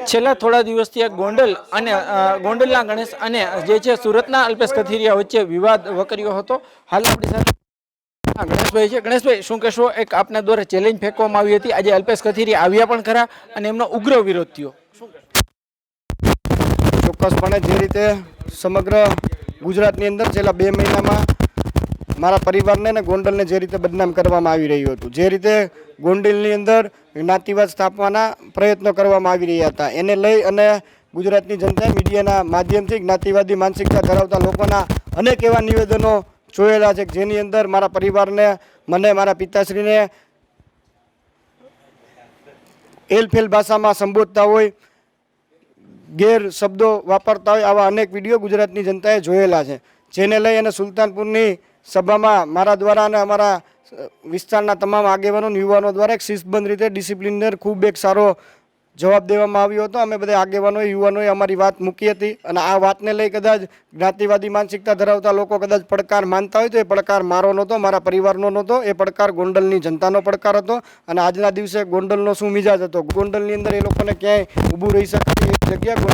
છેલ્લા થોડા દિવસથી એક ગોંડલ અને ગોંડલના ગણેશ અને જે છે સુરતના અલ્પેશ કથિરિયા વચ્ચે વિવાદ વકર્યો હતો. હાલ આપણી સાથે ગણેશભાઈ છે. ગણેશભાઈ, શું કહેશો? એક આપના દ્વારા ચેલેન્જ ફેંકવામાં આવી હતી, આજે અલ્પેશ કથિરિયા આવ્યા પણ ખરા અને એમનો ઉગ્ર વિરોધ થયો. ચોક્કસપણે જે રીતે સમગ્ર ગુજરાતની અંદર છેલ્લા 2 મહિનામાં મારા પરિવારને અને ગોંડલને જે રીતે બદનામ કરવામાં આવી રહ્યું હતું, જે રીતે ગોંડલની અંદર જ્ઞાતિવાદ સ્થાપવાના પ્રયત્નો કરવામાં આવી રહ્યા હતા, એને લઈ અને ગુજરાતની જનતાએ મીડિયાના માધ્યમથી જ્ઞાતિવાદી માનસિકતા ધરાવતા લોકોના અનેક એવા નિવેદનો જોયેલા છે જેની અંદર મારા પરિવારને, મને, મારા પિતાશ્રીને એલફેલ ભાષામાં સંબોધતા હોય, ગેર શબ્દો વાપરતા હોય, આવા અનેક વિડીયો ગુજરાતની જનતાએ જોયેલા છે. જેને લઈ અને સુલતાનપુરની સભામાં મારા દ્વારા અને અમારા વિસ્તારના તમામ આગેવાનો યુવાનો દ્વારા એક શિસ્તબદ્ધ રીતે ડિસિપ્લિનર ખૂબ એક સારો જવાબ દેવામાં આવ્યો હતો. અમે બધા આગેવાનોએ યુવાનોએ અમારી વાત મૂકી હતી અને આ વાતને લઈ કદાચ જ્ઞાતિવાદી માનસિકતા ધરાવતા લોકો કદાચ પડકાર માનતા હોય તો એ પડકાર મારો નહોતો, મારા પરિવારનો નહોતો, એ પડકાર ગોંડલની જનતાનો પડકાર હતો. અને આજના દિવસે ગોંડલનો શું મિજાજ હતો, ગોંડલની અંદર એ લોકોને ક્યાંય ઊભું રહી શકે એ જગ્યા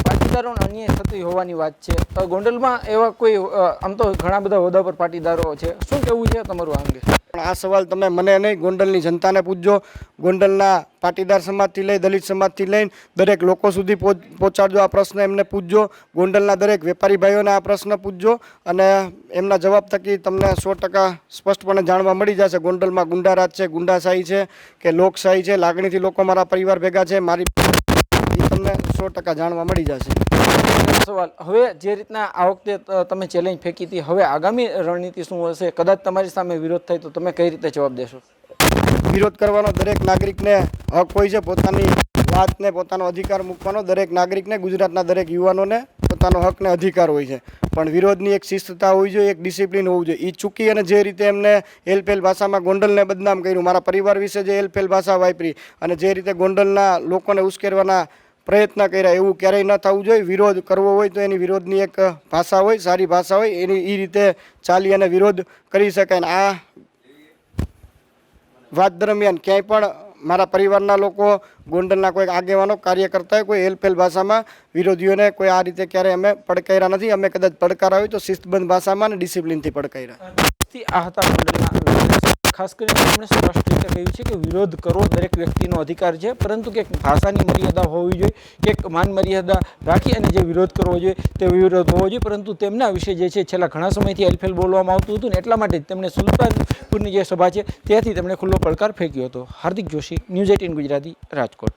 પાટીદારોને અન્યાય થતી હોવાની વાત છે. ગોંડલમાં એવા કોઈ આમ તો ઘણા બધા હોદ્દા પર પાટીદારો છે, શું કહેવું છે તમારું આ અંગે? પણ આ સવાલ તમે મને નહીં, ગોંડલની જનતાને પૂછજો. ગોંડલના પાટીદાર સમાજથી લઈ દલિત સમાજથી લઈને દરેક લોકો સુધી પહોંચાડજો. આ પ્રશ્ન એમને પૂછજો. ગોંડલના દરેક વેપારી ભાઈઓને આ પ્રશ્ન પૂછજો અને એમના જવાબ થકી તમને 100% સ્પષ્ટપણે જાણવા મળી જશે. ગોંડલમાં ગુંડારાજ છે, ગુંડાશાહી છે કે લોકશાહી છે, લાગણીથી લોકો મારા પરિવાર ભેગા છે, મારી તમને 100% જાણવા મળી જશે. સવાલ હવે જે રીતના આ વખતે તમે ચેલેન્જ ફેંકી હતી, હવે આગામી રણનીતિ શું હશે? કદાચ તમારી સામે વિરોધ થાય તો તમે કઈ રીતે જવાબ દેશો? વિરોધ કરવાનો દરેક નાગરિકને હક હોય છે, પોતાની વાતને, પોતાનો અધિકાર મૂકવાનો દરેક નાગરિકને, ગુજરાતના દરેક યુવાનોને પોતાનો હક ને અધિકાર હોય છે. પણ વિરોધની એક શિસ્તતા હોવી જોઈએ, એક ડિસિપ્લિન હોવું જોઈએ. એ ચૂકી અને જે રીતે એમને એલફેલ ભાષામાં ગોંડલને બદનામ કર્યું, મારા પરિવાર વિશે જે એલફેલ ભાષા વાપરી અને જે રીતે ગોંડલના લોકોને ઉશ્કેરવાના પ્રયત્ન કર્યા, એવું ક્યારેય ન થવું જોઈએ. વિરોધ કરવો હોય તો એની વિરોધની એક ભાષા હોય, સારી ભાષા હોય, એની એ રીતે ચાલી અને વિરોધ કરી શકાય. અને આ વાત દરમિયાન ક્યાંય પણ મારા પરિવારના લોકો, ગોંડલના કોઈ આગેવાનો, કાર્યકર્તા હોય, કોઈ એલફેલ ભાષામાં વિરોધીઓને કોઈ આ રીતે ક્યારેય અમે પડકાર્યા નથી. અમે કદાચ પડકારા હોય તો શિસ્તબદ્ધ ભાષામાં અને ડિસિપ્લિનથી પડકાર્યા. આ હતા ગોંડલના. ખાસ કરીને તેમણે સ્પષ્ટ રીતે કહ્યું છે કે વિરોધ કરવો દરેક વ્યક્તિનો અધિકાર છે, પરંતુ કે ભાષાની મર્યાદા હોવી જોઈએ, કે માન મર્યાદા રાખી અને જે વિરોધ કરવો જોઈએ તે વિરોધ હોવો જોઈએ. પરંતુ તેમના વિશે જે છે છેલ્લા ઘણા સમયથી એલફેલ બોલવામાં આવતું હતું ને એટલા માટે જ તેમણે સુલતાનપુરની જે સભા છે ત્યાંથી તેમણે ખુલ્લો પડકાર ફેંક્યો હતો. હાર્દિક જોશી, ન્યૂઝ 18 ગુજરાતી, રાજકોટ.